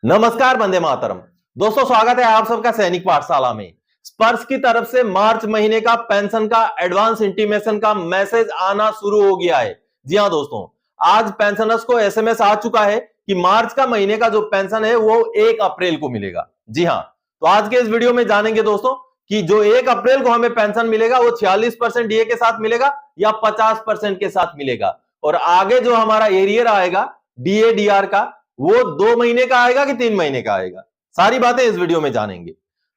नमस्कार, वंदे मातरम। दोस्तों, स्वागत है आप सबका सैनिक पाठशाला में। स्पर्श की तरफ से मार्च महीने का पेंशन का एडवांस इंटीमेशन का मैसेज आना शुरू हो गया है। जी हां दोस्तों, आज पेंशनर्स को एसएमएस आ चुका है कि मार्च का महीने का जो पेंशन है वो 1 अप्रैल को मिलेगा। जी हां, तो आज के इस वीडियो में जानेंगे दोस्तों कि जो 1 अप्रैल को हमें पेंशन मिलेगा वो 46% डीए के साथ मिलेगा या 50% के साथ मिलेगा, और आगे जो हमारा एरियर आएगा डीए डीआर का वो 2 महीने का आएगा कि 3 महीने का आएगा। सारी बातें इस वीडियो में जानेंगे।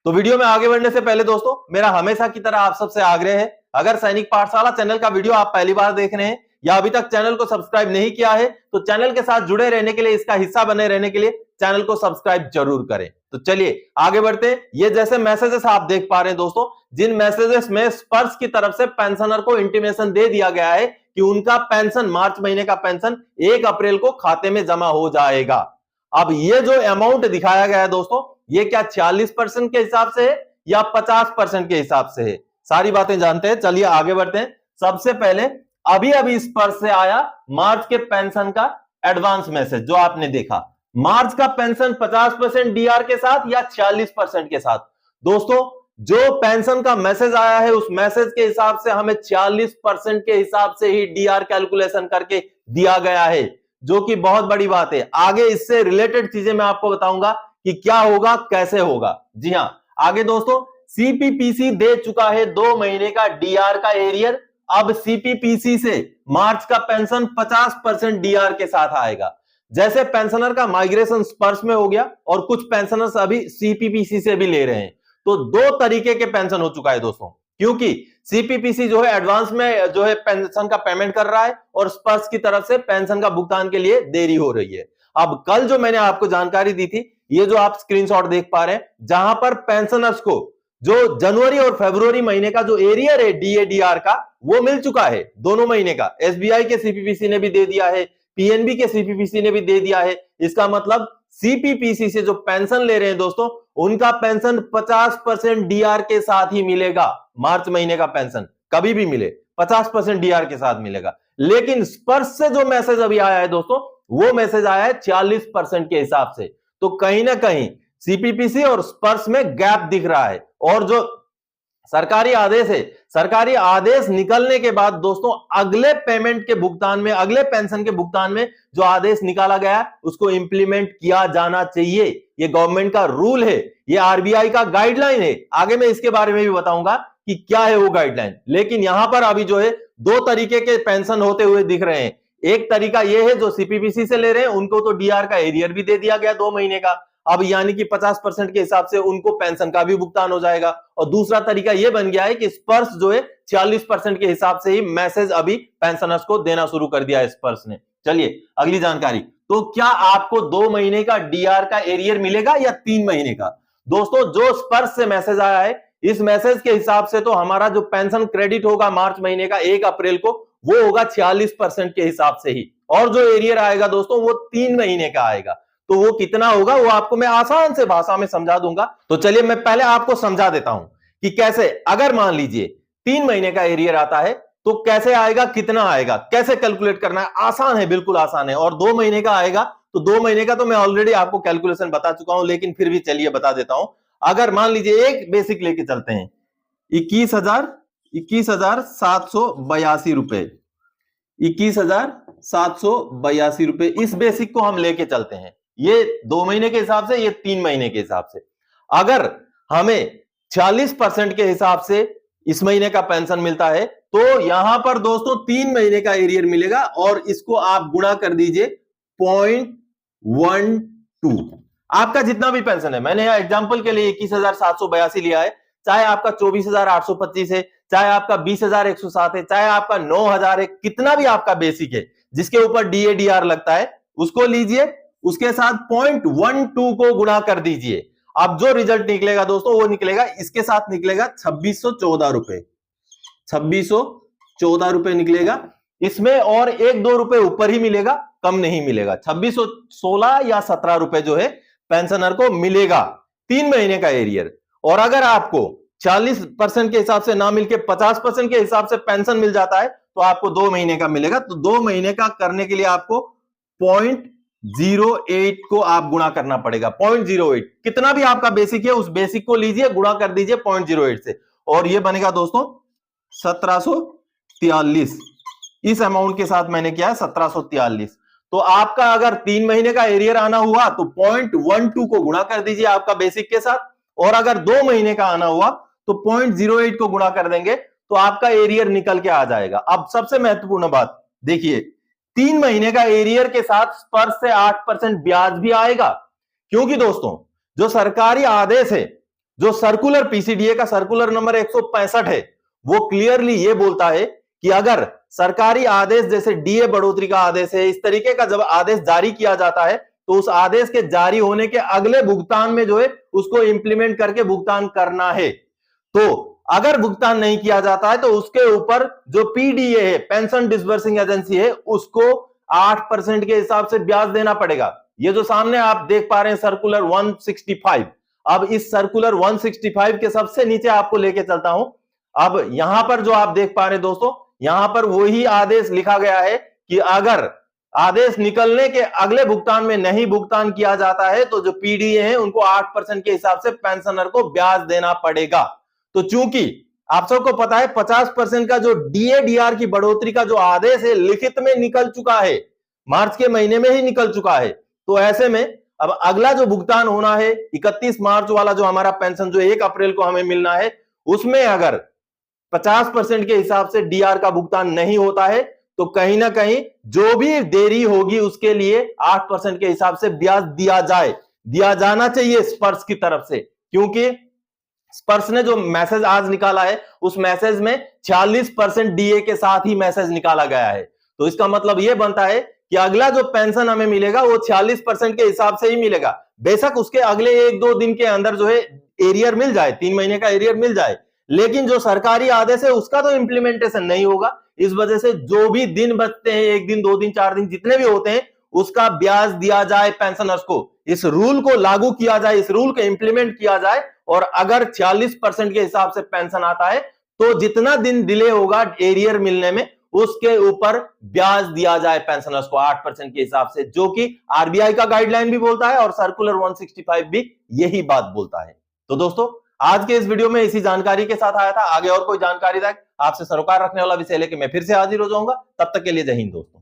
तो वीडियो में आगे बढ़ने से पहले दोस्तों, मेरा हमेशा की तरह आप सबसे आग्रह है, अगर सैनिक पाठशाला चैनल का वीडियो आप पहली बार देख रहे हैं या अभी तक चैनल को सब्सक्राइब नहीं किया है तो चैनल के साथ जुड़े रहने के लिए, इसका हिस्सा बने रहने के लिए चैनल को सब्सक्राइब जरूर करें। तो चलिए आगे बढ़ते हैं। ये जैसे मैसेजेस आप देख पा रहे हैं दोस्तों, जिन मैसेजेस में स्पर्श की तरफ से पेंशनर को इंटीमेशन दे दिया गया है कि उनका पेंशन, मार्च महीने का पेंशन 1 अप्रैल को खाते में जमा हो जाएगा। अब ये जो अमाउंट दिखाया गया है दोस्तों, ये क्या 46% के हिसाब से है या 50% के हिसाब से है? सारी बातें जानते हैं। चलिए आगे बढ़ते हैं। सबसे पहले अभी अभी स्पर्श से आया मार्च के पेंशन का एडवांस मैसेज जो आपने देखा। मार्च का पेंशन 50% डीआर के साथ या 46% के साथ? दोस्तों, जो पेंशन का मैसेज आया है उस मैसेज के हिसाब से हमें 46% के हिसाब से ही डीआर कैलकुलेशन करके दिया गया है, जो कि बहुत बड़ी बात है। आगे इससे रिलेटेड चीजें मैं आपको बताऊंगा कि क्या होगा, कैसे होगा। जी हां, आगे दोस्तों, सीपीपीसी दे चुका है 2 महीने का डीआर का एरियर। अब सीपीपीसी से मार्च का पेंशन 50% डीआर के साथ आएगा। जैसे पेंशनर का माइग्रेशन स्पर्श में हो गया और कुछ पेंशनर्स अभी सीपीपीसी से भी ले रहे हैं, तो 2 तरीके के पेंशन हो चुका है दोस्तों, क्योंकि सीपीपीसी जो है एडवांस में जो है पेंशन का पेमेंट कर रहा है और स्पर्श की तरफ से पेंशन का भुगतान के लिए देरी हो रही है। अब कल जो मैंने आपको जानकारी दी थी, ये जो आप स्क्रीनशॉट देख पा रहे हैं, जहां पर पेंशनर्स को जो जनवरी और फरवरी महीने का जो एरियर है डीएडीआर का वो मिल चुका है, दोनों महीने का। एसबीआई के सीपीपीसी ने भी दे दिया है, पीएनबी के सीपीपीसी ने भी दे दिया है। इसका मतलब सीपीपीसी से जो पेंशन ले रहे हैं दोस्तों, उनका पेंशन 50% डीआर के साथ ही मिलेगा। मार्च महीने का पेंशन कभी भी मिले 50% डीआर के साथ मिलेगा। लेकिन स्पर्श से जो मैसेज अभी आया है दोस्तों, वो मैसेज आया है 46% के हिसाब से। तो कहीं ना कहीं सीपीपीसी और स्पर्श में गैप दिख रहा है। और जो सरकारी आदेश है, सरकारी आदेश निकलने के बाद दोस्तों अगले पेमेंट के भुगतान में, अगले पेंशन के भुगतान में जो आदेश निकाला गया उसको इंप्लीमेंट किया जाना चाहिए। ये गवर्नमेंट का रूल है, ये आरबीआई का गाइडलाइन है। आगे मैं इसके बारे में भी बताऊंगा कि क्या है वो गाइडलाइन। लेकिन यहां पर अभी जो है 2 तरीके के पेंशन होते हुए दिख रहे हैं। एक तरीका ये है जो सीपीपीसी से ले रहे हैं, उनको तो डीआर का एरियर भी दे दिया गया 2 महीने का, अब यानी कि 50% के हिसाब से उनको पेंशन का भी भुगतान हो जाएगा। और दूसरा तरीका यह बन गया है कि स्पर्श जो है 40% के हिसाब से ही मैसेज अभी पेंशनर्स को देना शुरू कर दिया है स्पर्श ने। चलिए अगली जानकारी। तो क्या आपको 2 महीने का डीआर का एरियर मिलेगा या 3 महीने का? दोस्तों, जो स्पर्श से मैसेज आया है, इस मैसेज के हिसाब से तो हमारा जो पेंशन क्रेडिट होगा मार्च महीने का 1 अप्रैल को, वो होगा 46% के हिसाब से ही। और जो एरियर आएगा दोस्तों वो 3 महीने का आएगा। तो वो कितना होगा वो आपको मैं आसान से भाषा में समझा दूंगा। तो चलिए मैं पहले आपको समझा देता हूं कि कैसे, अगर मान लीजिए 3 महीने का एरियर आता है तो कैसे आएगा, कितना आएगा, कैसे कैलकुलेट करना है। आसान है, बिल्कुल आसान है। और 2 महीने का आएगा तो 2 महीने का तो मैं ऑलरेडी आपको कैलकुलेशन बता चुका हूं, लेकिन फिर भी चलिए बता देता हूं। अगर मान लीजिए एक बेसिक लेके चलते हैं, 21,782 रुपए, 21,782 रुपए, इस बेसिक को हम लेके चलते हैं। ये 2 महीने के हिसाब से, ये 3 महीने के हिसाब से। अगर हमें 46% के हिसाब से इस महीने का पेंशन मिलता है तो यहां पर दोस्तों 3 महीने का एरियर मिलेगा, और इसको आप गुणा कर दीजिए 0.12। आपका जितना भी पेंशन है, मैंने यहां एग्जांपल के लिए 21,782 लिया है, चाहे आपका 24,825 है, चाहे आपका 20,107 है, चाहे आपका 9,000 है, कितना भी आपका बेसिक है जिसके ऊपर डीएडीआर लगता है उसको लीजिए, उसके साथ 0.12 को गुणा कर दीजिए। अब जो रिजल्ट निकलेगा दोस्तों वो निकलेगा, इसके साथ निकलेगा 2614 रुपए, 2614 रुपए निकलेगा। इसमें और 1-2 रुपए ऊपर ही मिलेगा, कम नहीं मिलेगा। 2616 या 17 रुपए जो है पेंशनर को मिलेगा 3 महीने का एरियर। और अगर आपको 40% के हिसाब से ना मिलके 50% के हिसाब से पेंशन मिल जाता है तो आपको 2 महीने का मिलेगा। तो 2 महीने का करने के लिए आपको 0.08 को आप गुणा करना पड़ेगा। 0.08 कितना भी आपका बेसिक है उस बेसिक को लीजिए, गुणा कर दीजिए 0.08 से, और ये बनेगा दोस्तों 1743। इस अमाउंट के साथ मैंने किया है 1743। तो आपका अगर 3 महीने का एरियर आना हुआ तो 0.12 को गुणा कर दीजिए आपका बेसिक के साथ, और अगर 2 महीने का आना हुआ तो 0.08 को गुणा कर देंगे तो आपका एरियर निकल के आ जाएगा। अब सबसे महत्वपूर्ण बात देखिए, 3 महीने का एरियर के साथ स्पर्श से 8% ब्याज भी आएगा, क्योंकि दोस्तों जो सरकारी आदेश है, जो सर्कुलर पीसीडीए का सर्कुलर नंबर 165 है, वो क्लियरली ये बोलता है कि अगर सरकारी आदेश जैसे डीए बढ़ोतरी का आदेश है, इस तरीके का जब आदेश जारी किया जाता है तो उस आदेश के जारी होने के अगले भुगतान में जो है उसको इंप्लीमेंट करके भुगतान करना है। तो अगर भुगतान नहीं किया जाता है तो उसके ऊपर जो पीडीए है, पेंशन डिसबर्सिंग एजेंसी है, उसको 8% के हिसाब से ब्याज देना पड़ेगा। ये जो सामने आप देख पा रहे हैं सर्कुलर 165, अब इस सर्कुलर 165 के सबसे नीचे आपको लेके चलता हूं। अब यहां पर जो आप देख पा रहे हैं दोस्तों, यहां पर वही आदेश लिखा गया है कि अगर आदेश निकलने के अगले भुगतान में नहीं भुगतान किया जाता है तो जो पीडीए है उनको 8% के हिसाब से पेंशनर को ब्याज देना पड़ेगा। तो चूंकि आप सबको पता है 50% का जो डीए-डीआर की बढ़ोतरी का जो आदेश है लिखित में निकल चुका है, मार्च के महीने में ही निकल चुका है, तो ऐसे में अब अगला जो भुगतान होना है 31 मार्च वाला जो हमारा पेंशन जो 1 अप्रैल को हमें मिलना है, उसमें अगर 50% के हिसाब से डीआर का भुगतान नहीं होता है तो कहीं ना कहीं जो भी देरी होगी उसके लिए 8% के हिसाब से ब्याज दिया जाना चाहिए स्पर्श की तरफ से, क्योंकि स्पर्श ने जो मैसेज आज निकाला है उस मैसेज में 46% डीए के साथ ही मैसेज निकाला गया है। तो इसका मतलब यह बनता है कि अगला जो पेंशन हमें मिलेगा वो 46% के हिसाब से ही मिलेगा। बेशक उसके अगले 1-2 दिन के अंदर जो है एरियर मिल जाए, 3 महीने का एरियर मिल जाए, लेकिन जो सरकारी आदेश है उसका तो इंप्लीमेंटेशन नहीं होगा। इस वजह से जो भी दिन बचते हैं, 1 दिन 2 दिन 4 दिन जितने भी होते हैं, उसका ब्याज दिया जाए पेंशनर्स को। इस रूल को लागू किया जाए, इस रूल को इंप्लीमेंट किया जाए, और अगर 46% के हिसाब से पेंशन आता है तो जितना दिन डिले होगा एरियर मिलने में उसके ऊपर ब्याज दिया जाए पेंशनर्स को 8% के हिसाब से, जो कि आरबीआई का गाइडलाइन भी बोलता है और सर्कुलर 165 भी यही बात बोलता है। तो दोस्तों आज के इस वीडियो में इसी जानकारी के साथ आया था। आगे और कोई जानकारी आपसे सरोकार रखने वाला विषय लेके मैं फिर से हाजिर हो जाऊंगा। तब तक के लिए जय हिंद दोस्तों।